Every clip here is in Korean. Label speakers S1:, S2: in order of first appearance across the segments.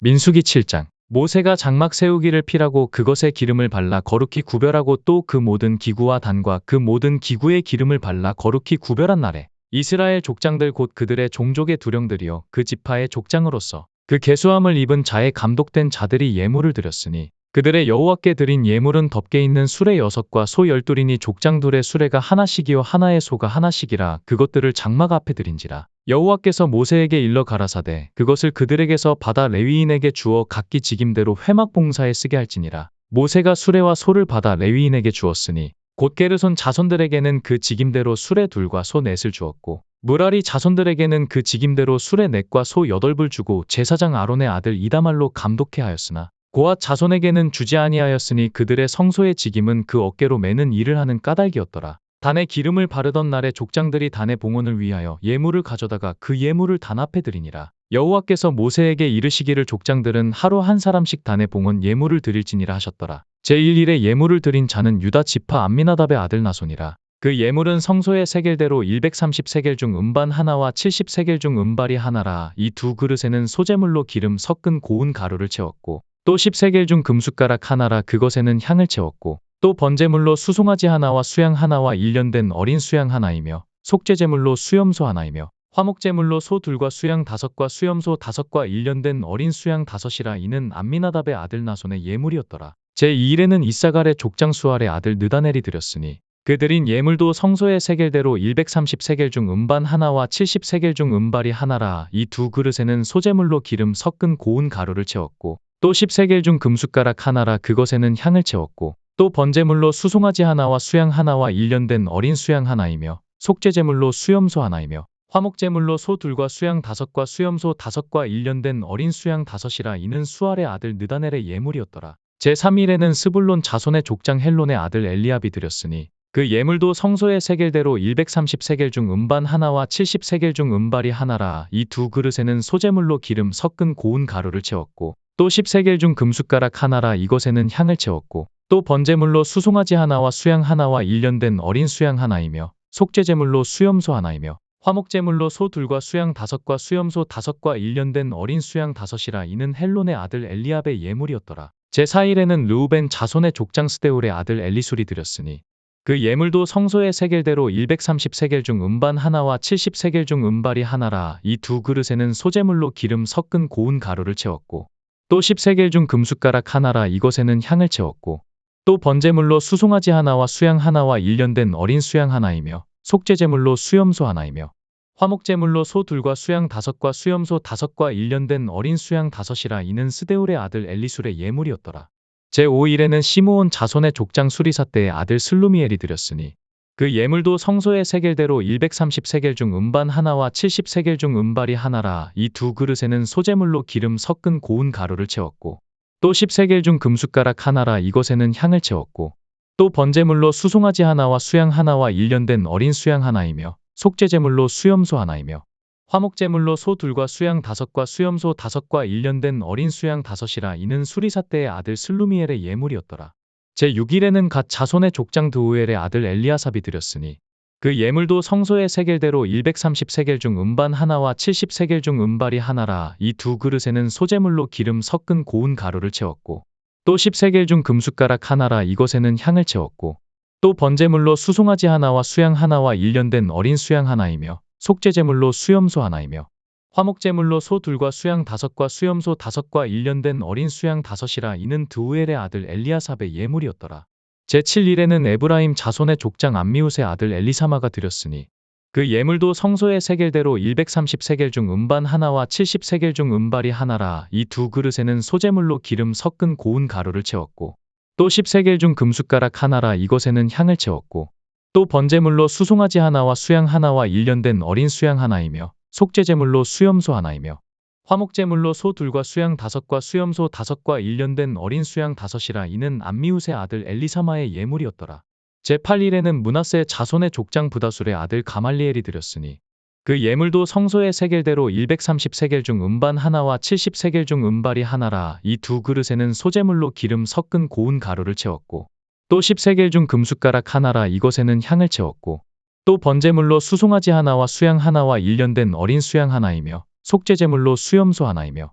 S1: 민수기 7장. 모세가 장막 세우기를 피라고 그것에 기름을 발라 거룩히 구별하고 또 그 모든 기구와 단과 그 모든 기구에 기름을 발라 거룩히 구별한 날에 이스라엘 족장들 곧 그들의 종족의 두령들이요 그 지파의 족장으로서 그 계수함을 입은 자의 감독된 자들이 예물을 드렸으니 그들의 여호와께 드린 예물은 덮개 있는 수레 6과 소 12이니 족장 둘의 수레가 하나씩이요 하나의 소가 하나씩이라 그것들을 장막 앞에 드린지라. 여호와께서 모세에게 일러 가라사대 그것을 그들에게서 받아 레위인에게 주어 각기 직임대로 회막 봉사에 쓰게 할지니라. 모세가 수레와 소를 받아 레위인에게 주었으니 곧 게르손 자손들에게는 그 직임대로 수레 둘과 소 넷을 주었고 무라리 자손들에게는 그 직임대로 수레 넷과 소 8을 주고 제사장 아론의 아들 이다말로 감독해 하였으나 고앗 자손에게는 주지 아니하였으니 그들의 성소의 직임은 그 어깨로 매는 일을 하는 까닭이었더라. 단에 기름을 바르던 날에 족장들이 단의 봉헌을 위하여 예물을 가져다가 그 예물을 단 앞에 드리니라. 여호와께서 모세에게 이르시기를 족장들은 하루 한 사람씩 단의 봉헌 예물을 드릴지니라 하셨더라. 제1일에 예물을 드린 자는 유다 지파 암미나답의 아들 나손이라. 그 예물은 성소의 세겔대로 130세겔 중 음반 하나와 70세겔 중 음발이 하나라. 이 두 그릇에는 소재물로 기름 섞은 고운 가루를 채웠고 또 10세겔 중 금숟가락 하나라. 그것에는 향을 채웠고 또 번제물로 수송아지 하나와 수양 하나와 1년 된 어린 수양 하나이며 속죄제물로 수염소 하나이며 화목제물로 소 둘과 수양 5과 수염소 5과 1년 된 어린 수양 5이라. 이는 암미나답의 아들 나손의 예물이었더라. 제2일에는 이사갈의 족장 수알의 아들 느다넬이 드렸으니 그 드린 예물도 성소의 세겔대로 130세겔 중 음반 하나와 70세겔 중 음발이 하나라. 이 두 그릇에는 소재물로 기름 섞은 고운 가루를 채웠고 또 10세겔 중 금숟가락 하나라. 그것에는 향을 채웠고 또 번제물로 수송아지 하나와 수양 하나와 1년 된 어린 수양 하나이며 속죄제물로 수염소 하나이며 화목제물로 소 둘과 수양 5과 수염소 5과 1년 된 어린 수양 5이라. 이는 수알의 아들 느다넬의 예물이었더라. 제3일에는 스불론 자손의 족장 헬론의 아들 엘리압이 드렸으니 그 예물도 성소의 세겔대로 130세겔 중 음반 하나와 70세겔 중 음발이 하나라. 이 두 그릇에는 소재물로 기름 섞은 고운 가루를 채웠고 또 10세겔 중 금숟가락 하나라. 이것에는 향을 채웠고 또 번제물로 수송아지 하나와 수양 하나와 1년 된 어린 수양 하나이며 속죄제물로 수염소 하나이며 화목제물로 소 둘과 수양 5과 수염소 5과 1년 된 어린 수양 5이라. 이는 헬론의 아들 엘리압의 예물이었더라. 제4일에는 르우벤 자손의 족장 스데울의 아들 엘리술이 드렸으니 그 예물도 성소의 세겔대로 130세겔 중 음반 하나와 70세겔 중 음발이 하나라. 이 두 그릇에는 소재물로 기름 섞은 고운 가루를 채웠고 또 10세겔 중 금숟가락 하나라. 이것에는 향을 채웠고 또 번제물로 수송아지 하나와 수양 하나와 1년 된 어린 수양 하나이며 속죄제물로 수염소 하나이며 화목제물로 소 둘과 수양 5과 수염소 5과 1년 된 어린 수양 5이라. 이는 스데울의 아들 엘리술의 예물이었더라. 제5일에는 시므온 자손의 족장 수리사때의 아들 슬루미엘이 드렸으니 그 예물도 성소의 세겔대로 130세겔 중 음반 하나와 70세겔 중 음발이 하나라. 이 두 그릇에는 소재물로 기름 섞은 고운 가루를 채웠고 또 10세겔 중 금숟가락 하나라. 이것에는 향을 채웠고 또 번제물로 수송아지 하나와 수양 하나와 1년 된 어린 수양 하나이며 속죄제물로 수염소 하나이며 화목제물로 소 둘과 수양 5과 수염소 5과 1년 된 어린 수양 5이라. 이는 수리사때의 아들 슬루미엘의 예물이었더라. 제6일에는 갓 자손의 족장 드우엘의 아들 엘리아삽이 드렸으니 그 예물도 성소의 세겔대로 130세겔 중 음반 하나와 70세겔 중 음발이 하나라. 이 두 그릇에는 소재물로 기름 섞은 고운 가루를 채웠고 또 10세겔 중 금숟가락 하나라. 이것에는 향을 채웠고 또 번제물로 수송아지 하나와 수양 하나와 1년 된 어린 수양 하나이며 속죄제물로 수염소 하나이며 화목제물로 소 둘과 수양 5과 수염소 5과 1년 된 어린 수양 5이라. 이는 드우엘의 아들 엘리아삽의 예물이었더라. 제7일에는 에브라임 자손의 족장 암미웃의 아들 엘리사마가 드렸으니 그 예물도 성소의 세겔대로 130세겔 중 음반 하나와 70세겔 중 음발이 하나라. 이 두 그릇에는 소재물로 기름 섞은 고운 가루를 채웠고 또 10세겔 중 금숟가락 하나라. 이것에는 향을 채웠고 또 번제물로 수송아지 하나와 수양 하나와 1년 된 어린 수양 하나이며 속죄제물로 수염소 하나이며 화목제물로 소 둘과 수양 5과 수염소 5과 1년 된 어린 수양 5이라. 이는 암미웃의 아들 엘리사마의 예물이었더라. 제8일에는 므낫세 자손의 족장 부다술의 아들 가말리엘이 드렸으니 그 예물도 성소의 세겔대로 130세겔 중 음반 하나와 70세겔 중 음발이 하나라. 이 두 그릇에는 소재물로 기름 섞은 고운 가루를 채웠고 또 10세겔 중 금숟가락 하나라. 이것에는 향을 채웠고 또 번제물로 수송아지 하나와 수양 하나와 1년 된 어린 수양 하나이며 속죄제물로 수염소 하나이며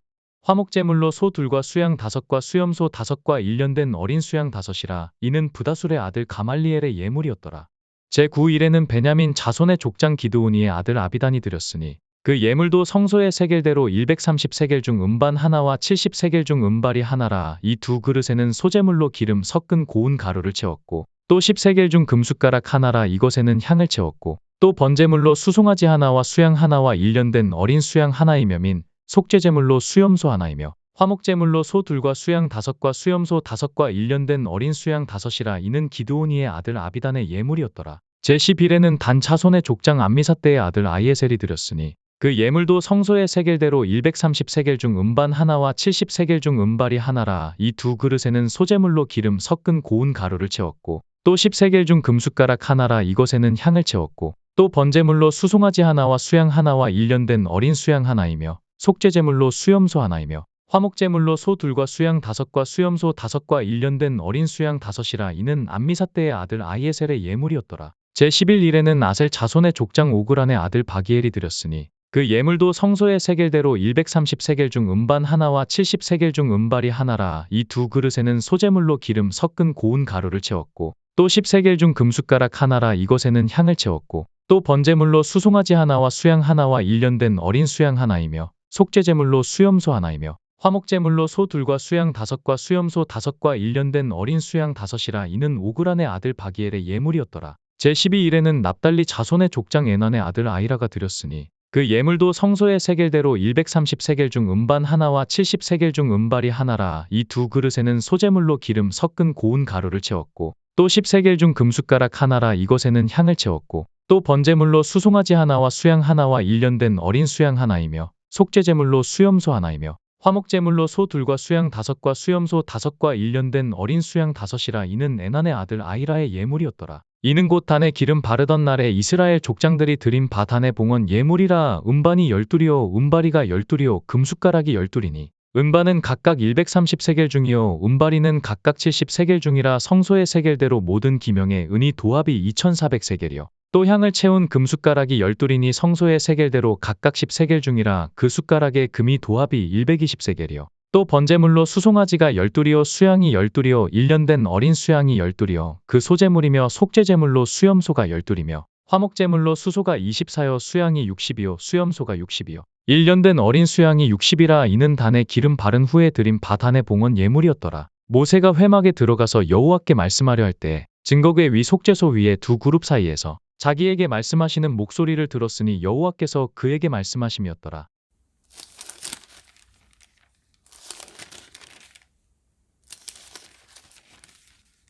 S1: 화목제물로 소 둘과 수양 5과 수염소 5과 일년된 어린 수양 5이라 이는 부다술의 아들 가말리엘의 예물이었더라. 제9일에는 베냐민 자손의 족장 기드오니의 아들 아비단이 드렸으니 그 예물도 성소의 세겔대로 130세겔 중 음반 하나와 70세겔 중 음발이 하나라. 이 두 그릇에는 소제물로 기름 섞은 고운 가루를 채웠고 또 10세겔 중 금숟가락 하나라. 이것에는 향을 채웠고 또 번제물로 수송아지 하나와 수양 하나와 일년된 어린 수양 하나이며 민 속죄제물로 수염소 하나이며 화목제물로 소 둘과 수양 5과 수염소 5과 일년된 어린 수양 5이라 이는 기드오니의 아들 아비단의 예물이었더라. 제11에는 단 차손의 족장 암미사대의 아들 아이에셀이 드렸으니 그 예물도 성소의 세겔대로 130세겔 중 음반 하나와 70세겔 중 음발이 하나라. 이 두 그릇에는 소제물로 기름 섞은 고운 가루를 채웠고 또 10세겔 중 금숟가락 하나라. 이것에는 향을 채웠고 또 번제물로 수송아지 하나와 수양 하나와 일년된 어린 수양 하나이며 속죄제물로 수염소 하나이며 화목제물로 소 둘과 수양 5과 수염소 5과 일년된 어린 수양 5이라 이는 암미사대의 아들 아이에셀의 예물이었더라. 제11일에는 아셀 자손의 족장 오그란의 아들 바기엘이 드렸으니 그 예물도 성소의 세겔대로 130세겔 중 음반 하나와 70세겔 중 음발이 하나라. 이 두 그릇에는 소제물로 기름 섞은 고운 가루를 채웠고 또 10세겔 중 금숟가락 하나라. 이것에는 향을 채웠고 또 번제물로 수송아지 하나와 수양 하나와 일년된 어린 수양 하나이며 속죄제물로 수염소 하나이며 화목제물로 소 둘과 수양 5과 수염소 5과 일년된 어린 수양 5이라 이는 오그란의 아들 바기엘의 예물이었더라. 제12일에는 납달리 자손의 족장 에난의 아들 아이라가 드렸으니 그 예물도 성소의 세겔대로 130세겔 중 음반 하나와 70세겔 중 음발이 하나라. 이 두 그릇에는 소제물로 기름 섞은 고운 가루를 채웠고 또 10세겔 중 금숟가락 하나라. 이것에는 향을 채웠고 또 번제물로 수송아지 하나와 수양 하나와 일년된 어린 수양 하나이며 속죄제물로 수염소 하나이며 화목제물로 소 둘과 수양 5과 수염소 5과 일년된 어린 수양 5이라 이는 에난의 아들 아이라의 예물이었더라. 이는 곧 단에 기름 바르던 날에 이스라엘 족장들이 드린 바 단의 봉헌 예물이라. 음반이 12이요 음바리가 12이요 금숟가락이 12이니 음반은 각각 130세겔 중이요 음바리는 각각 70세겔 중이라. 성소의 세겔대로 모든 기명의 은이 도합이 2400세겔이요 또 향을 채운 금숟가락이 12이니 성소의 세겔대로 각각 10세겔 중이라. 그 숟가락의 금이 도합이 120세겔이요 또 번제물로 수송아지가 12이요 수양이 12이요 일년된 어린 수양이 12이요 그 소제물이며 속죄제물로 수염소가 12이며 화목제물로 수소가 24요 수양이 60이요 수염소가 60이요 일년된 어린 수양이 60이라. 이는 단에 기름 바른 후에 드린 바 단의 봉헌 예물이었더라. 모세가 회막에 들어가서 여호와께 말씀하려 할 때 증거궤 위 속죄소 위에 두 그룹 사이에서 자기에게 말씀하시는 목소리를 들었으니 여호와께서 그에게 말씀하심이었더라.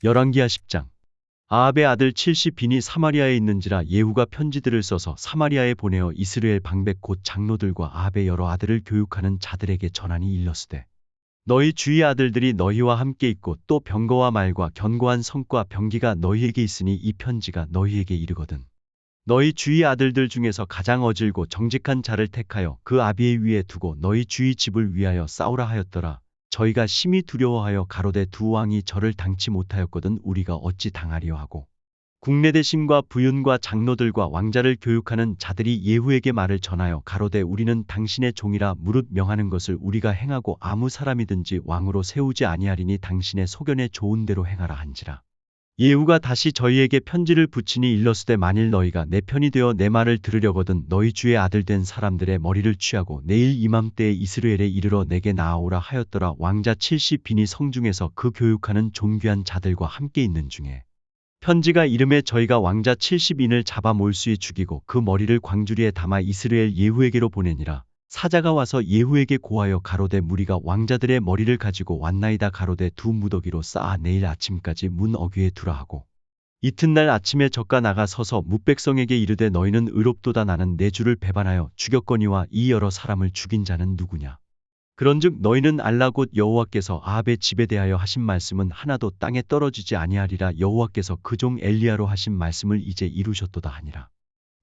S2: 열왕기하 10장. 아합의 아들 칠시빈이 사마리아에 있는지라 예후가 편지들을 써서 사마리아에 보내어 이스라엘 방백 곧 장로들과 아합의 여러 아들을 교육하는 자들에게 전하니 일렀으되 너희 주의 아들들이 너희와 함께 있고 또 병거와 말과 견고한 성과 병기가 너희에게 있으니 이 편지가 너희에게 이르거든 너희 주의 아들들 중에서 가장 어질고 정직한 자를 택하여 그 아비의 위에 두고 너희 주의 집을 위하여 싸우라 하였더라. 저희가 심히 두려워하여 가로되 두 왕이 저를 당치 못하였거든 우리가 어찌 당하리요 하고 국내 대신과 부윤과 장로들과 왕자를 교육하는 자들이 예후에게 말을 전하여 가로되 우리는 당신의 종이라 무릇 명하는 것을 우리가 행하고 아무 사람이든지 왕으로 세우지 아니하리니 당신의 소견에 좋은 대로 행하라 한지라. 예후가 다시 저희에게 편지를 붙이니 일러스되 만일 너희가 내 편이 되어 내 말을 들으려거든 너희 주의 아들 된 사람들의 머리를 취하고 내일 이맘때에 이스라엘에 이르러 내게 나아오라 하였더라. 왕자 칠시빈이 성중에서 그 교육하는 존귀한 자들과 함께 있는 중에 편지가 이름에 저희가 왕자 70인을 잡아 몰수히 죽이고 그 머리를 광주리에 담아 이스라엘 예후에게로 보내니라. 사자가 와서 예후에게 고하여 가로되 무리가 왕자들의 머리를 가지고 왔나이다 가로되 두 무더기로 쌓아 내일 아침까지 문 어귀에 두라 하고 이튿날 아침에 저가 나가 서서 뭇백성에게 이르되 너희는 의롭도다 나는 내 주를 배반하여 죽였거니와 이 여러 사람을 죽인 자는 누구냐. 그런즉 너희는 알라 곧 여호와께서 아합의 집에 대하여 하신 말씀은 하나도 땅에 떨어지지 아니하리라. 여호와께서 그 종 엘리야로 하신 말씀을 이제 이루셨도다 하니라.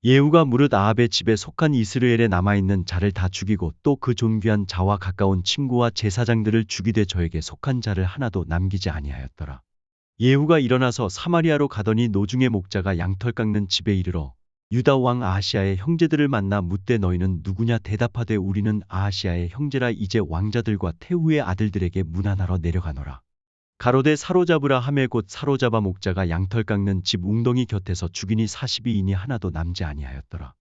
S2: 예후가 무릇 아합의 집에 속한 이스라엘에 남아있는 자를 다 죽이고 또 그 존귀한 자와 가까운 친구와 제사장들을 죽이되 저에게 속한 자를 하나도 남기지 아니하였더라. 예후가 일어나서 사마리아로 가더니 노중의 목자가 양털 깎는 집에 이르러 유다 왕 아하시아의 형제들을 만나 묻되 너희는 누구냐 대답하되 우리는 아하시아의 형제라 이제 왕자들과 태후의 아들들에게 문안하러 내려가노라. 가로되 사로잡으라 하매 곧 사로잡아 목자가 양털 깎는 집 웅덩이 곁에서 죽이니 40이인이 하나도 남지 아니하였더라.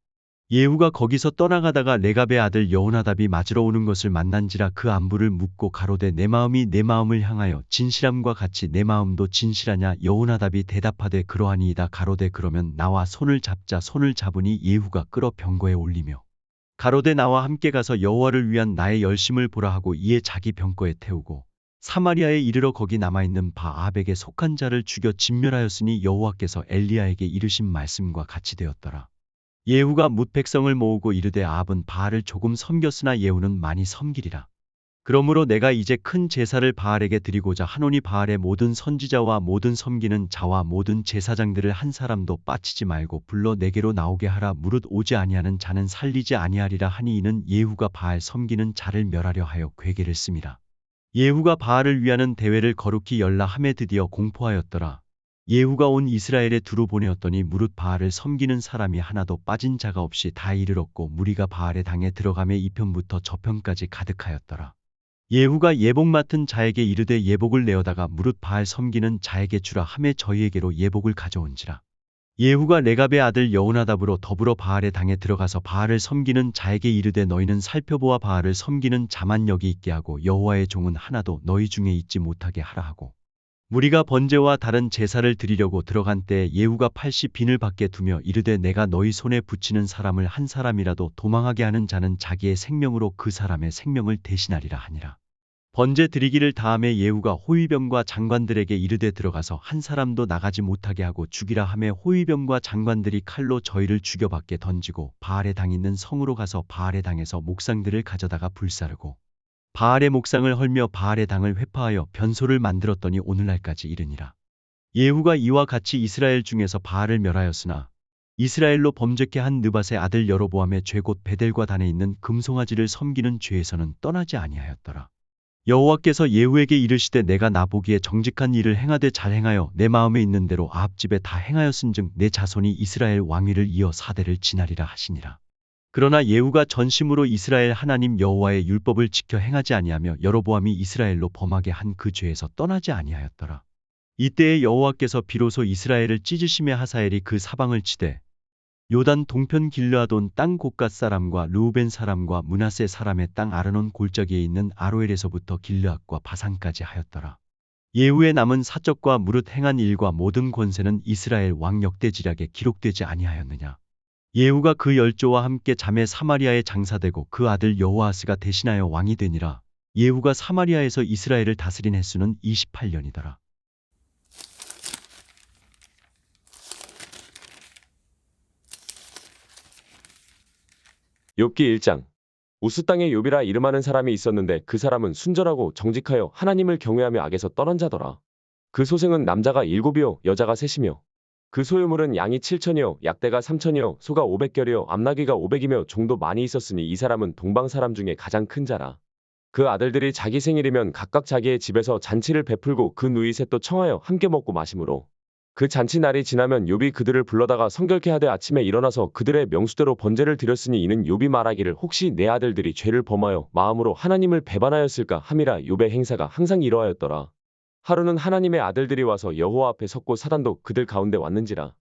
S2: 예후가 거기서 떠나가다가 레갑의 아들 여호나답이 맞으러 오는 것을 만난지라 그 안부를 묻고 가로되 내 마음이 내 마음을 향하여 진실함과 같이 내 마음도 진실하냐. 여호나답이 대답하되 그러하니이다. 가로되 그러면 나와 손을 잡자. 손을 잡으니 예후가 끌어 병거에 올리며 가로되 나와 함께 가서 여호와를 위한 나의 열심을 보라 하고 이에 자기 병거에 태우고 사마리아에 이르러 거기 남아있는 바압에게 속한 자를 죽여 진멸하였으니 여호와께서 엘리야에게 이르신 말씀과 같이 되었더라. 예후가 뭇 백성을 모으고 이르되 아합은 바알을 조금 섬겼으나 예후는 많이 섬기리라. 그러므로 내가 이제 큰 제사를 바알에게 드리고자 하노니 바알의 모든 선지자와 모든 섬기는 자와 모든 제사장들을 한 사람도 빠치지 말고 불러 내게로 나오게 하라. 무릇 오지 아니하는 자는 살리지 아니하리라 하니 이는 예후가 바알 섬기는 자를 멸하려 하여 괴계를 씀이라. 예후가 바알을 위하는 대회를 거룩히 열라 하매 드디어 공포하였더라. 예후가 온 이스라엘에 두루 보내었더니 무릇 바알을 섬기는 사람이 하나도 빠진 자가 없이 다 이르렀고 무리가 바알의 당에 들어가매 이편부터 저편까지 가득하였더라. 예후가 예복 맡은 자에게 이르되 예복을 내어다가 무릇 바알 섬기는 자에게 주라 하매 저희에게로 예복을 가져온지라. 예후가 레갑의 아들 여호나답으로 더불어 바알의 당에 들어가서 바알을 섬기는 자에게 이르되 너희는 살펴보아 바알을 섬기는 자만 여기 있게 하고 여호와의 종은 하나도 너희 중에 있지 못하게 하라 하고 무리가 번제와 다른 제사를 드리려고 들어간 때에 예후가 80빈을 밖에 두며 이르되 내가 너희 손에 붙이는 사람을 한 사람이라도 도망하게 하는 자는 자기의 생명으로 그 사람의 생명을 대신하리라 하니라. 번제 드리기를 다함에 예후가 호위병과 장관들에게 이르되 들어가서 한 사람도 나가지 못하게 하고 죽이라 하매 호위병과 장관들이 칼로 저희를 죽여 밖에 던지고 바알의 당 있는 성으로 가서 바알의 당에서 목상들을 가져다가 불사르고 바알의 목상을 헐며 바알의 당을 회파하여 변소를 만들었더니 오늘날까지 이르니라. 예후가 이와 같이 이스라엘 중에서 바알을 멸하였으나 이스라엘로 범죄케 한 느밧의 아들 여로보암의 죄 곧 베델과 단에 있는 금송아지를 섬기는 죄에서는 떠나지 아니하였더라. 여호와께서 예후에게 이르시되 내가 나보기에 정직한 일을 행하되 잘 행하여 내 마음에 있는 대로 아합 집에 다 행하였은즉 내 자손이 이스라엘 왕위를 이어 4대를 지나리라 하시니라. 그러나 예후가 전심으로 이스라엘 하나님 여호와의 율법을 지켜 행하지 아니하며 여로보암이 이스라엘로 범하게 한 그 죄에서 떠나지 아니하였더라. 이때에 여호와께서 비로소 이스라엘을 찢으심에 하사엘이 그 사방을 치되 요단 동편 길르아돈 땅 곡갓 사람과 르우벤 사람과 므낫세 사람의 땅 아르논 골짜기에 있는 아로엘에서부터 길르앗과 바산까지 하였더라. 예후의 남은 사적과 무릇 행한 일과 모든 권세는 이스라엘 왕 역대지략에 기록되지 아니하였느냐. 예후가 그 열조와 함께 자매 사마리아에 장사되고 그 아들 여호아스가 대신하여 왕이 되니라. 예후가 사마리아에서 이스라엘을 다스린 횟수는 28년이더라.
S3: 욥기 1장. 우스 땅에 욥이라 이름하는 사람이 있었는데 그 사람은 순전하고 정직하여 하나님을 경외하며 악에서 떠난 자더라. 그 소생은 남자가 7이요 여자가 3이며 그 소유물은 양이 7천이요 약대가 3천이요 소가 500결이요 암나귀가 500이며 종도 많이 있었으니 이 사람은 동방 사람 중에 가장 큰 자라. 그 아들들이 자기 생일이면 각각 자기의 집에서 잔치를 베풀고 그 누이 셋도 청하여 함께 먹고 마심으로 그 잔치 날이 지나면 욥이 그들을 불러다가 성결케 하되 아침에 일어나서 그들의 명수대로 번제를 드렸으니 이는 욥이 말하기를 혹시 내 아들들이 죄를 범하여 마음으로 하나님을 배반하였을까 함이라. 욥의 행사가 항상 이러하였더라. 하루는 하나님의 아들들이 와서 여호와 앞에 섰고 사단도 그들 가운데 왔는지라.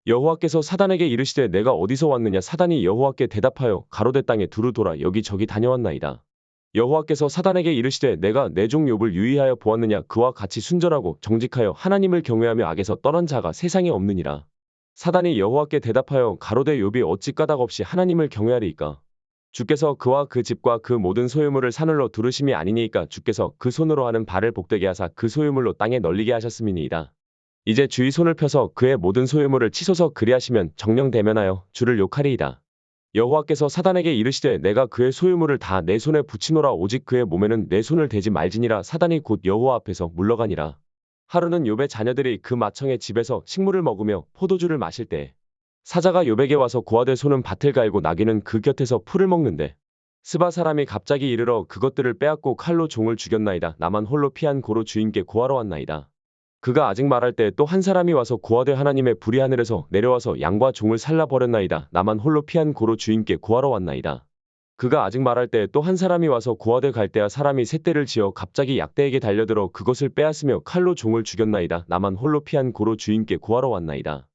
S3: 여호와께서 사단에게 이르시되 내가 어디서 왔느냐. 사단이 여호와께 대답하여 가로되 땅에 두루 돌아 여기저기 다녀왔나이다. 여호와께서 사단에게 이르시되 내가 내 종 욥을 유의하여 보았느냐. 그와 같이 순전하고 정직하여 하나님을 경외하며 악에서 떠난 자가 세상에 없느니라. 사단이 여호와께 대답하여 가로되 욥이 어찌 까닭 없이 하나님을 경외하리이까. 주께서 그와 그 집과 그 모든 소유물을 사늘로 두르심이 아니니까. 주께서 그 손으로 하는 발을 복되게 하사 그 소유물로 땅에 널리게 하셨음이니이다. 이제 주의 손을 펴서 그의 모든 소유물을 치소서. 그리하시면 정령 대면하여 주를 욕하리이다. 여호와께서 사단에게 이르시되 내가 그의 소유물을 다 내 손에 붙이노라. 오직 그의 몸에는 내 손을 대지 말지니라. 사단이 곧 여호와 앞에서 물러가니라. 하루는 욥의 자녀들이 그 마청의 집에서 식물을 먹으며 포도주를 마실 때 사자가 욥에게 와서 고하되 소는 밭을 갈고 나귀는 그 곁에서 풀을 먹는데 스바 사람이 갑자기 이르러 그것들을 빼앗고 칼로 종을 죽였나이다. 나만 홀로 피한 고로 주인께 고하러 왔나이다. 그가 아직 말할 때 또 한 사람이 와서 고하되 하나님의 불이 하늘에서 내려와서 양과 종을 살라 버렸나이다. 나만 홀로 피한 고로 주인께 고하러 왔나이다. 그가 아직 말할 때 또 한 사람이 와서 고하되 갈대아 사람이 셋대를 지어 갑자기 약대에게 달려들어 그것을 빼앗으며 칼로 종을 죽였나이다. 나만 홀로 피한 고로 주인께 고하러 왔나이다.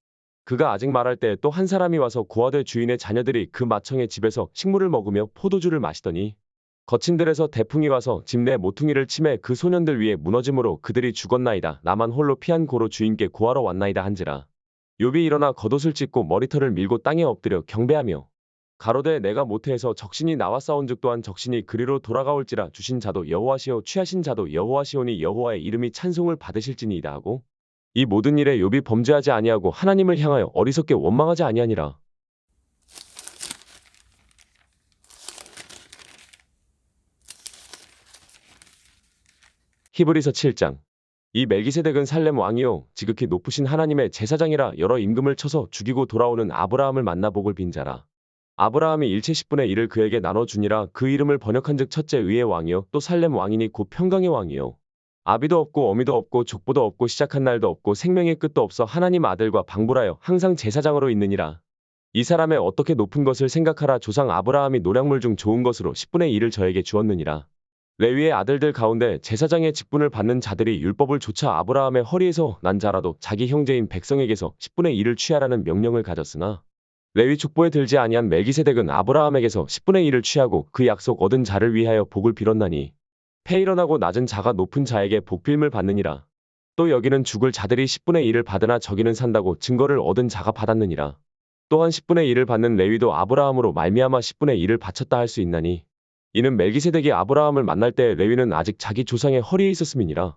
S3: 그가 아직 말할 때 또 한 사람이 와서 고하되 주인의 자녀들이 그 마청의 집에서 식물을 먹으며 포도주를 마시더니 거친 들에서 대풍이 와서 집 내 모퉁이를 치매 그 소년들 위에 무너짐으로 그들이 죽었나이다. 나만 홀로 피한 고로 주인께 고하러 왔나이다 한지라. 욥이 일어나 겉옷을 찢고 머리털을 밀고 땅에 엎드려 경배하며 가로되 내가 모태에서 적신이 나와 싸운즉 또한 적신이 그리로 돌아가올지라. 주신 자도 여호와시요 취하신 자도 여호와시오니 여호와의 이름이 찬송을 받으실지니이다 하고 이 모든 일에 욥이 범죄하지 아니하고 하나님을 향하여 어리석게 원망하지 아니하니라. 히브리서 7장. 이 멜기세덱은 살렘 왕이요 지극히 높으신 하나님의 제사장이라. 여러 임금을 쳐서 죽이고 돌아오는 아브라함을 만나 복을 빈 자라. 아브라함이 일체 10분의 1을 그에게 나눠주니라. 그 이름을 번역한즉 첫째 의의 왕이요 또 살렘 왕이니 곧 평강의 왕이요 아비도 없고 어미도 없고 족보도 없고 시작한 날도 없고 생명의 끝도 없어 하나님 아들과 방불하여 항상 제사장으로 있느니라. 이 사람의 어떻게 높은 것을 생각하라. 조상 아브라함이 노량물 중 좋은 것으로 10분의 1을 저에게 주었느니라. 레위의 아들들 가운데 제사장의 직분을 받는 자들이 율법을 조차 아브라함의 허리에서 난 자라도 자기 형제인 백성에게서 10분의 1을 취하라는 명령을 가졌으나 레위 족보에 들지 아니한 멜기세덱은 아브라함에게서 10분의 1을 취하고 그 약속 얻은 자를 위하여 복을 빌었나니 패 일어나고 낮은 자가 높은 자에게 복빌을 받느니라. 또 여기는 죽을 자들이 10분의 1을 받으나 저기는 산다고 증거를 얻은 자가 받았느니라. 또한 10분의 1을 받는 레위도 아브라함으로 말미암아 10분의 1을 바쳤다 할 수 있나니 이는 멜기세덱이 아브라함을 만날 때 레위는 아직 자기 조상의 허리에 있었음이니라.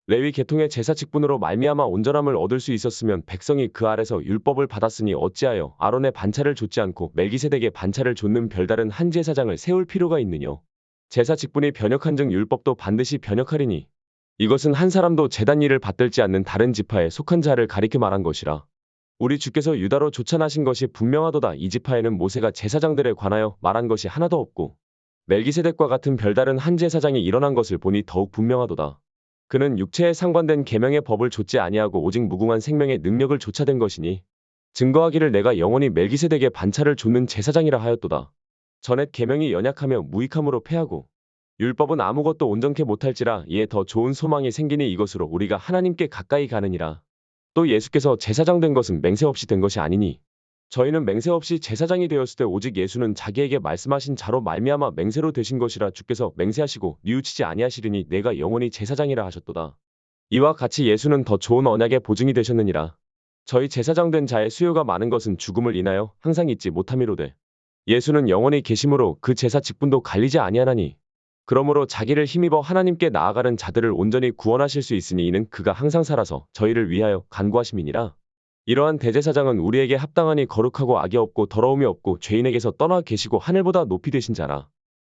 S3: 레위 계통의 제사 직분으로 말미암아 온전함을 얻을 수 있었으면 백성이 그 아래서 율법을 받았으니 어찌하여 아론의 반차를 좇지 않고 멜기세덱의 반차를 좇는 별다른 한 제사장을 세울 필요가 있느뇨. 제사 직분이 변역한즉 율법도 반드시 변역하리니 이것은 한 사람도 제단 일을 받들지 않는 다른 지파에 속한 자를 가리켜 말한 것이라. 우리 주께서 유다로 쫓아나신 것이 분명하도다. 이 지파에는 모세가 제사장들에 관하여 말한 것이 하나도 없고 멜기세덱과 같은 별다른 한 제사장이 일어난 것을 보니 더욱 분명하도다. 그는 육체에 상관된 계명의 법을 좇지 아니하고 오직 무궁한 생명의 능력을 좇아된 것이니 증거하기를 내가 영원히 멜기세덱의 반차를 좇는 제사장이라 하였도다. 전에 계명이 연약하며 무익함으로 패하고 율법은 아무것도 온전케 못할지라. 이에 더 좋은 소망이 생기니 이것으로 우리가 하나님께 가까이 가느니라. 또 예수께서 제사장 된 것은 맹세 없이 된 것이 아니니 저희는 맹세 없이 제사장이 되었을 때 오직 예수는 자기에게 말씀하신 자로 말미암아 맹세로 되신 것이라. 주께서 맹세하시고 뉘우치지 아니하시리니 내가 영원히 제사장이라 하셨도다. 이와 같이 예수는 더 좋은 언약의 보증이 되셨느니라. 저희 제사장 된 자의 수요가 많은 것은 죽음을 인하여 항상 잊지 못함이로되 예수는 영원히 계심으로 그 제사 직분도 갈리지 아니하나니 그러므로 자기를 힘입어 하나님께 나아가는 자들을 온전히 구원하실 수 있으니 이는 그가 항상 살아서 저희를 위하여 간구하심이니라. 이러한 대제사장은 우리에게 합당하니 거룩하고 악이 없고 더러움이 없고 죄인에게서 떠나 계시고 하늘보다 높이 되신 자라.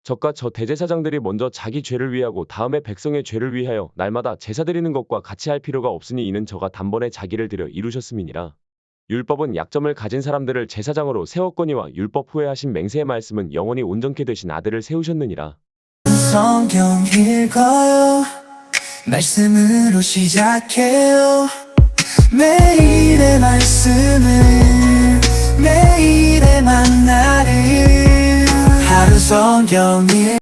S3: 저가 저 대제사장들이 먼저 자기 죄를 위하고 다음에 백성의 죄를 위하여 날마다 제사 드리는 것과 같이 할 필요가 없으니 이는 저가 단번에 자기를 들여 이루셨음이니라. 율법은 약점을 가진 사람들을 제사장으로 세웠거니와 율법 후에 하신 맹세의 말씀은 영원히 온전케 되신 아들을 세우셨느니라.
S4: 성경 읽어요. 말씀으로 시작해요. 매일의 말씀을 매일의 만나를 하루 성경